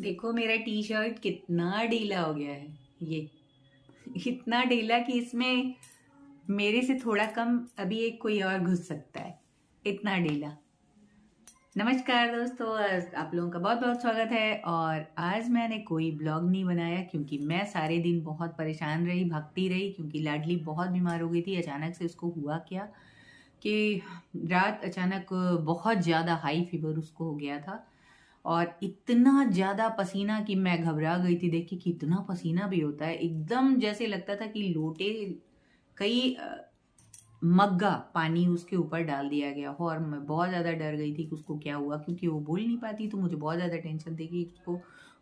देखो मेरा T shirt कितना ढीला हो गया है। ये इतना ढीला कि इसमें मेरे से थोड़ा कम अभी एक कोई और घुस सकता है, इतना ढीला। नमस्कार दोस्तों, आप लोगों का बहुत बहुत स्वागत है। और आज मैंने कोई ब्लॉग नहीं बनाया क्योंकि मैं सारे दिन बहुत परेशान रही, भागती रही, क्योंकि लाडली बहुत बीमार हो गई थी। अचानक से उसको हुआ क्या कि रात अचानक बहुत ज़्यादा हाई फीवर उसको हो गया था और इतना ज़्यादा पसीना कि मैं घबरा गई थी। देख के कि इतना पसीना भी होता है, एकदम जैसे लगता था कि लोटे कई मग्गा पानी उसके ऊपर डाल दिया गया हो। और मैं बहुत ज़्यादा डर गई थी कि उसको क्या हुआ, क्योंकि वो बोल नहीं पाती, तो मुझे बहुत ज़्यादा टेंशन थी कि उसको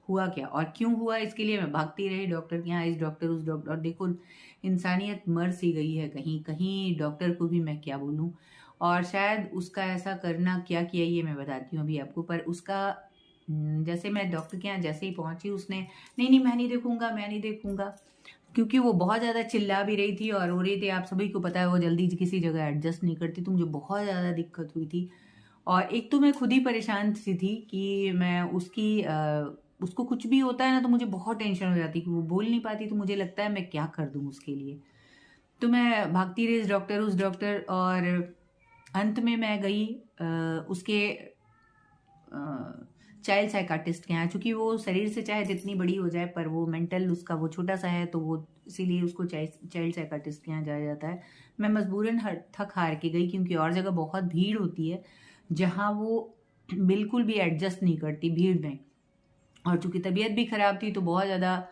हुआ क्या और क्यों हुआ। इसके लिए मैं भागती रही डॉक्टर के यहाँ, इस डॉक्टर उस डॉक्टर। और देखो इंसानियत मर सी गई है कहीं कहीं, डॉक्टर को भी मैं क्या बोलूँ। और शायद उसका ऐसा करना क्या किया ये मैं बताती हूँ अभी आपको। पर उसका जैसे मैं डॉक्टर के यहाँ जैसे ही पहुंची, उसने नहीं नहीं मैं नहीं देखूंगा, मैं नहीं देखूंगा, क्योंकि वो बहुत ज़्यादा चिल्ला भी रही थी और रो रही थी। आप सभी को पता है वो जल्दी किसी जगह एडजस्ट नहीं करती, तो मुझे बहुत ज़्यादा दिक्कत हुई थी। और एक तो मैं खुद ही परेशान सी थी कि मैं उसको कुछ भी होता है ना तो मुझे बहुत टेंशन हो जाती कि वो बोल नहीं पाती, तो मुझे लगता है मैं क्या कर दूँ उसके लिए। तो मैं भागती रही इस डॉक्टर उस डॉक्टर, और अंत में मैं गई उसके चाइल्ड साइकाटिस्ट के यहाँ। चूंकि वो शरीर से चाहे जितनी बड़ी हो जाए पर वो मेंटल उसका वो छोटा सा है, तो वो इसीलिए उसको चाइल्ड साइकाटिस्ट के यहाँ जाया जाता है। मैं मजबूरन थक हार के गई, क्योंकि और जगह बहुत भीड़ होती है जहाँ वो बिल्कुल भी एडजस्ट नहीं करती भीड़ में। और चूंकि तबीयत भी खराब थी तो बहुत ज़्यादा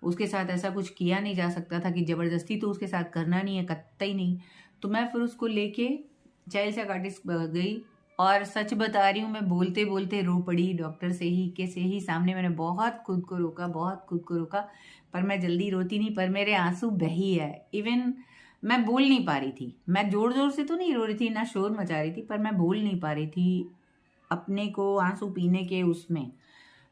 उसके साथ ऐसा कुछ किया नहीं जा सकता था कि ज़बरदस्ती तो उसके साथ करना नहीं है, कतई नहीं। तो मैं फिर उसको लेके चाइल्ड साइकाट्रिस्ट गई। और सच बता रही हूँ, मैं बोलते बोलते रो पड़ी डॉक्टर से ही सामने। मैंने बहुत खुद को रोका, बहुत खुद को रोका, पर मैं जल्दी रोती नहीं, पर मेरे आंसू बही है। इवन मैं बोल नहीं पा रही थी, मैं जोर जोर से तो नहीं रो रही थी, ना शोर मचा रही थी, पर मैं बोल नहीं पा रही थी अपने को आंसू पीने के उसमें।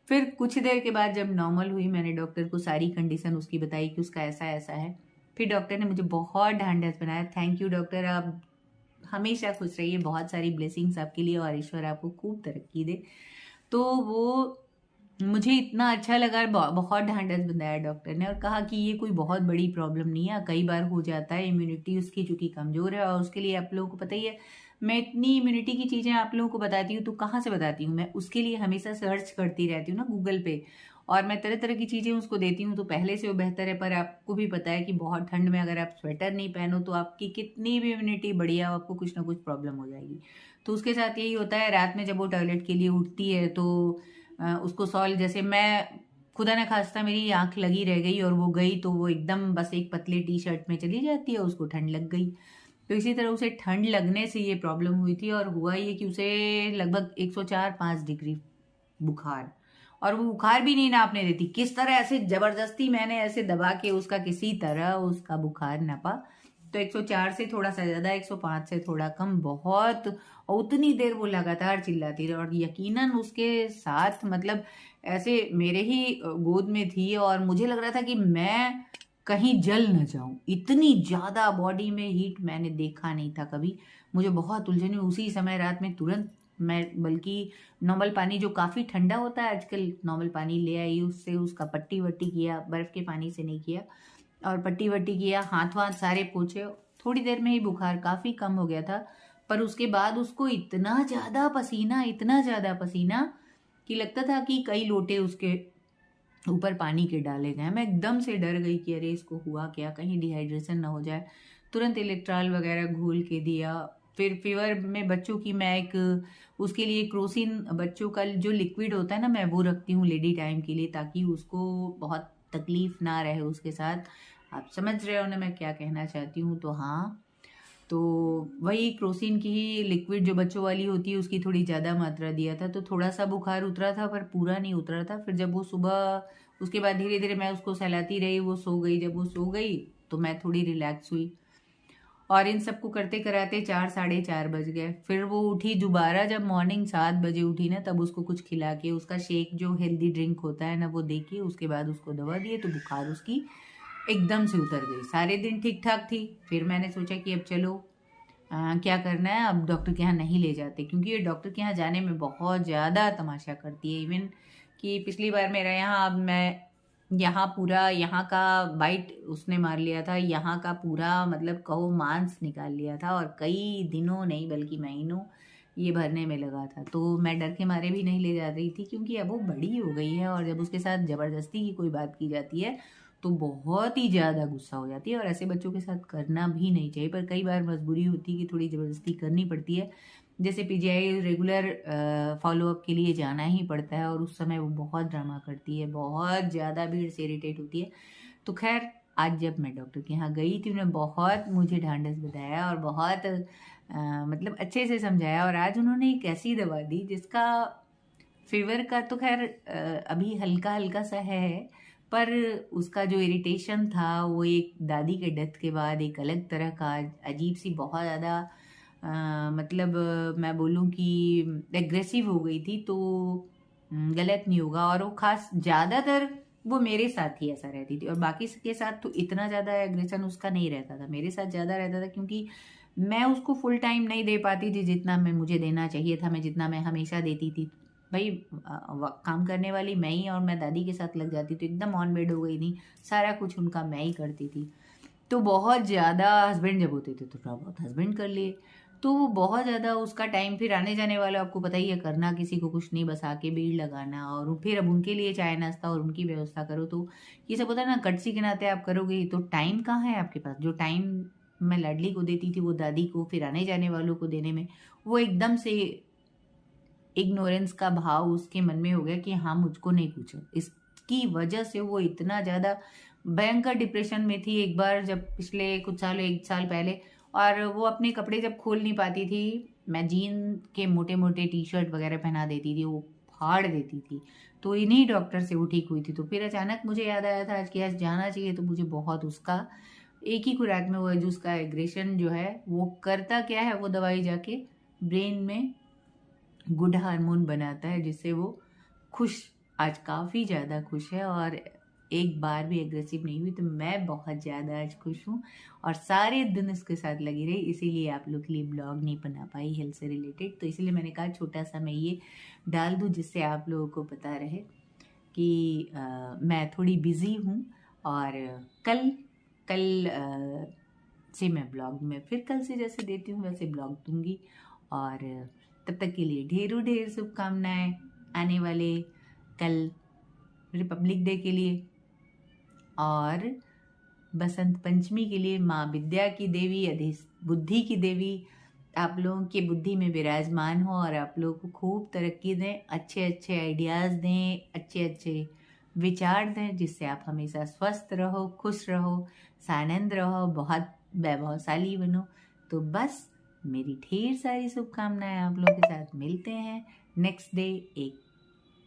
फिर कुछ देर के बाद जब नॉर्मल हुई, मैंने डॉक्टर को सारी कंडीशन उसकी बताई कि उसका ऐसा ऐसा है। फिर डॉक्टर ने मुझे बहुत ढांढस बनाया। थैंक यू डॉक्टर, आप हमेशा खुश रहिए, बहुत सारी ब्लेसिंग्स आपके लिए और ईश्वर आपको खूब तरक्की दे। तो वो मुझे इतना अच्छा लगा, बहुत ढांढस बंधाया डॉक्टर ने और कहा कि ये कोई बहुत बड़ी प्रॉब्लम नहीं है, कई बार हो जाता है, इम्यूनिटी उसकी चूंकि कमजोर है। और उसके लिए आप लोगों को पता ही है, मैं इतनी इम्यूनिटी की चीजें आप लोगों को बताती हूँ तो कहाँ से बताती हूँ, मैं उसके लिए हमेशा सर्च करती रहती हूँ ना गूगल पे, और मैं तरह तरह की चीजें उसको देती हूँ, तो पहले से वो बेहतर है। पर आपको भी पता है कि बहुत ठंड में अगर आप स्वेटर नहीं पहनो तो आपकी कितनी भी इम्यूनिटी बढ़िया हो, आपको कुछ ना कुछ प्रॉब्लम हो जाएगी। तो उसके साथ यही होता है, रात में जब वो टॉयलेट के लिए उठती है तो उसको सॉल्व, जैसे मैं खुदा न खास्ता मेरी आंख लगी रह गई और वो गई, तो वो एकदम बस एक पतले टी शर्ट में चली जाती है, उसको ठंड लग गई। तो इसी तरह उसे ठंड लगने से ये प्रॉब्लम हुई थी। और हुआ ये कि उसे लगभग 104-5 डिग्री बुखार, और वो बुखार भी नहीं नापने देती, किस तरह ऐसे जबरदस्ती मैंने ऐसे दबा के उसका किसी तरह उसका बुखार नापा। तो 104 से थोड़ा सा ज्यादा, 105 से थोड़ा कम, बहुत। और उतनी देर वो लगातार चिल्लाती रही, और यकीनन उसके साथ मतलब ऐसे मेरे ही गोद में थी, और मुझे लग रहा था कि मैं कहीं जल न जाऊं, इतनी ज्यादा बॉडी में हीट मैंने देखा नहीं था कभी। मुझे बहुत उलझन हुई उसी समय रात में। तुरंत मैं बल्कि नॉर्मल पानी जो काफी ठंडा होता है आजकल, नॉर्मल पानी ले आई, उससे उसका पट्टी वट्टी किया, बर्फ के पानी से नहीं किया, और पट्टी वट्टी किया, हाथ वाथ सारे पोछे। थोड़ी देर में ही बुखार काफी कम हो गया था। पर उसके बाद उसको इतना ज्यादा पसीना, इतना ज्यादा पसीना कि लगता था कि कई लोटे उसके ऊपर पानी के डाले गए। मैं एकदम से डर गई कि अरे इसको हुआ क्या, कहीं डिहाइड्रेशन ना हो जाए। तुरंत इलेक्ट्रॉल वगैरह घोल के दिया। फिर फीवर में बच्चों की मैं एक उसके लिए क्रोसिन, बच्चों का जो लिक्विड होता है ना, मैं वो रखती हूँ लेडी टाइम के लिए, ताकि उसको बहुत तकलीफ ना रहे उसके साथ। आप समझ रहे हो ना मैं क्या कहना चाहती हूँ। तो हाँ, तो वही क्रोसिन की ही लिक्विड जो बच्चों वाली होती है उसकी थोड़ी ज़्यादा मात्रा दिया था, तो थोड़ा सा बुखार उतरा था पर पूरा नहीं उतरा था। फिर जब वो सुबह, उसके बाद धीरे धीरे मैं उसको सहलाती रही, वो सो गई। जब वो सो गई तो मैं थोड़ी रिलैक्स हुई। और इन सबको करते कराते 4 साढ़े 4 बज गए। फिर वो उठी दोबारा, जब मॉर्निंग 7 बजे उठी ना, तब उसको कुछ खिला के, उसका शेक जो हेल्दी ड्रिंक होता है ना वो दे के, उसके बाद उसको दवा दिए, तो बुखार उसकी एकदम से उतर गई। सारे दिन ठीक ठाक थी। फिर मैंने सोचा कि अब चलो क्या करना है, अब डॉक्टर के यहाँ नहीं ले जाते, क्योंकि ये डॉक्टर के यहाँ जाने में बहुत ज़्यादा तमाशा करती है। इवन कि पिछली बार मेरा यहाँ, अब मैं यहाँ पूरा, यहाँ का बाइट उसने मार लिया था, यहाँ का पूरा मतलब कहो मांस निकाल लिया था, और कई दिनों नहीं बल्कि महीनों ये भरने में लगा था। तो मैं डर के मारे भी नहीं ले जा रही थी, क्योंकि अब वो बड़ी हो गई है, और जब उसके साथ ज़बरदस्ती की कोई बात की जाती है तो बहुत ही ज़्यादा गुस्सा हो जाती है, और ऐसे बच्चों के साथ करना भी नहीं चाहिए। पर कई बार मजबूरी होती है कि थोड़ी ज़बरदस्ती करनी पड़ती है, जैसे पीजीआई रेगुलर फॉलोअप के लिए जाना ही पड़ता है, और उस समय वो बहुत ड्रामा करती है, बहुत ज़्यादा भीड़ से इरिटेट होती है। तो खैर, आज जब मैं डॉक्टर के यहाँ गई थी, उन्होंने बहुत मुझे ढांढस बताया और बहुत मतलब अच्छे से समझाया, और आज उन्होंने एक ऐसी दवा दी जिसका फीवर का तो खैर अभी हल्का हल्का सा है, पर उसका जो इरिटेशन था वो एक दादी के डेथ के बाद एक अलग तरह का अजीब सी, बहुत ज़्यादा मतलब मैं बोलूँ कि एग्रेसिव हो गई थी। तो गलत नहीं होगा, और वो खास ज़्यादातर वो मेरे साथ ही ऐसा रहती थी, और बाकी के साथ तो इतना ज़्यादा एग्रेशन उसका नहीं रहता था, मेरे साथ ज़्यादा रहता था, क्योंकि मैं उसको फुल टाइम नहीं दे पाती थी जितना मैं मुझे देना चाहिए था, मैं जितना मैं हमेशा देती थी। भाई काम करने वाली मैं ही, और मैं दादी के साथ लग जाती तो एकदम ऑन बेड हो गई थी, सारा कुछ उनका मैं ही करती थी। तो बहुत ज़्यादा हस्बैंड जब होते थे तो थोड़ा बहुत हस्बैंड कर लिए, तो वो बहुत ज़्यादा उसका टाइम, फिर आने जाने वाला आपको पता ही है, करना किसी को कुछ नहीं, बस आके भीड़ लगाना, और फिर अब उनके लिए चाय नाश्ता और उनकी व्यवस्था करो, तो ये सब होता है ना, कटसी के नाते आप करोगे, तो टाइम कहाँ है आपके पास। जो टाइम मैं लाडली को देती थी वो दादी को, फिर आने जाने वालों को देने में, वो एकदम से इग्नोरेंस का भाव उसके मन में हो गया कि हाँ मुझको नहीं पूछो। इसकी वजह से वो इतना ज़्यादा भयंकर डिप्रेशन में थी एक बार, जब पिछले कुछ साल, 1 साल पहले, और वो अपने कपड़े जब खोल नहीं पाती थी, मैं जीन के मोटे मोटे टी शर्ट वगैरह पहना देती थी, वो फाड़ देती थी, तो इन्हीं डॉक्टर से वो ठीक हुई थी। तो फिर अचानक मुझे याद आया था आज कि आज जाना चाहिए, तो मुझे बहुत उसका एक ही खुराक में, वो जो उसका एग्रेशन जो है वो करता क्या है, वो दवाई जाके ब्रेन में गुड हार्मोन बनाता है, जिससे वो खुश, आज काफ़ी ज़्यादा खुश है, और एक बार भी एग्रेसिव नहीं हुई। तो मैं बहुत ज़्यादा आज खुश हूँ, और सारे दिन इसके साथ लगी रही, इसीलिए आप लोग के लिए ब्लॉग नहीं बना पाई हेल्थ से रिलेटेड। तो इसीलिए मैंने कहा छोटा सा मैं ये डाल दूँ, जिससे आप लोगों को पता रहे कि मैं थोड़ी बिज़ी हूँ, और कल से मैं ब्लॉग में फिर कल से जैसे देती हूँ वैसे ब्लॉग दूंगी। और तब तक के लिए ढेरों ढेर शुभकामनाएं आने वाले कल रिपब्लिक डे के लिए, और बसंत पंचमी के लिए। माँ विद्या की देवी, बुद्धि की देवी आप लोगों की बुद्धि में विराजमान हो, और आप लोगों को खूब तरक्की दें, अच्छे अच्छे आइडियाज़ दें, अच्छे अच्छे विचार दें, जिससे आप हमेशा स्वस्थ रहो, खुश रहो, सानंद रहो, बहुत वैभवशाली बनो। तो बस मेरी ढेर सारी शुभकामनाएं आप लोगों के साथ। मिलते हैं नेक्स्ट डे एक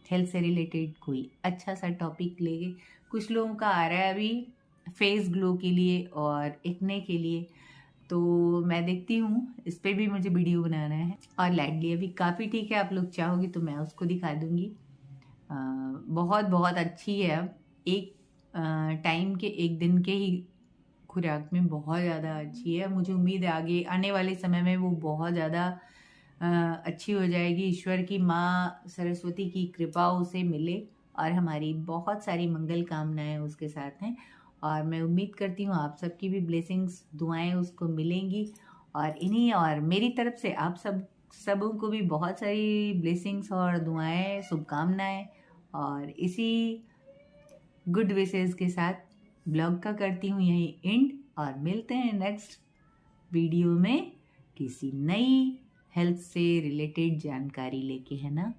हेल्थ से रिलेटेड कोई अच्छा सा टॉपिक लेके। कुछ लोगों का आ रहा है अभी फेस ग्लो के लिए और एक्ने के लिए, तो मैं देखती हूँ, इस पर भी मुझे वीडियो बनाना है। और लाडली अभी काफ़ी ठीक है, आप लोग चाहोगे तो मैं उसको दिखा दूँगी, बहुत बहुत अच्छी है। अब एक टाइम के, एक दिन के ही खुराक में बहुत ज़्यादा अच्छी है। मुझे उम्मीद है आगे आने वाले समय में वो बहुत ज़्यादा अच्छी हो जाएगी। ईश्वर की, माँ सरस्वती की कृपा उसे मिले, और हमारी बहुत सारी मंगल कामनाएं उसके साथ हैं। और मैं उम्मीद करती हूँ आप सबकी भी ब्लेसिंग्स, दुआएं उसको मिलेंगी, और इन्हीं और मेरी तरफ से आप सबों को भी बहुत सारी ब्लेसिंग्स और दुआएं, शुभकामनाएं, और इसी गुड विशेस के साथ ब्लॉग का करती हूँ यही एंड, और मिलते हैं नेक्स्ट वीडियो में किसी नई हेल्थ से रिलेटेड जानकारी लेके, है ना।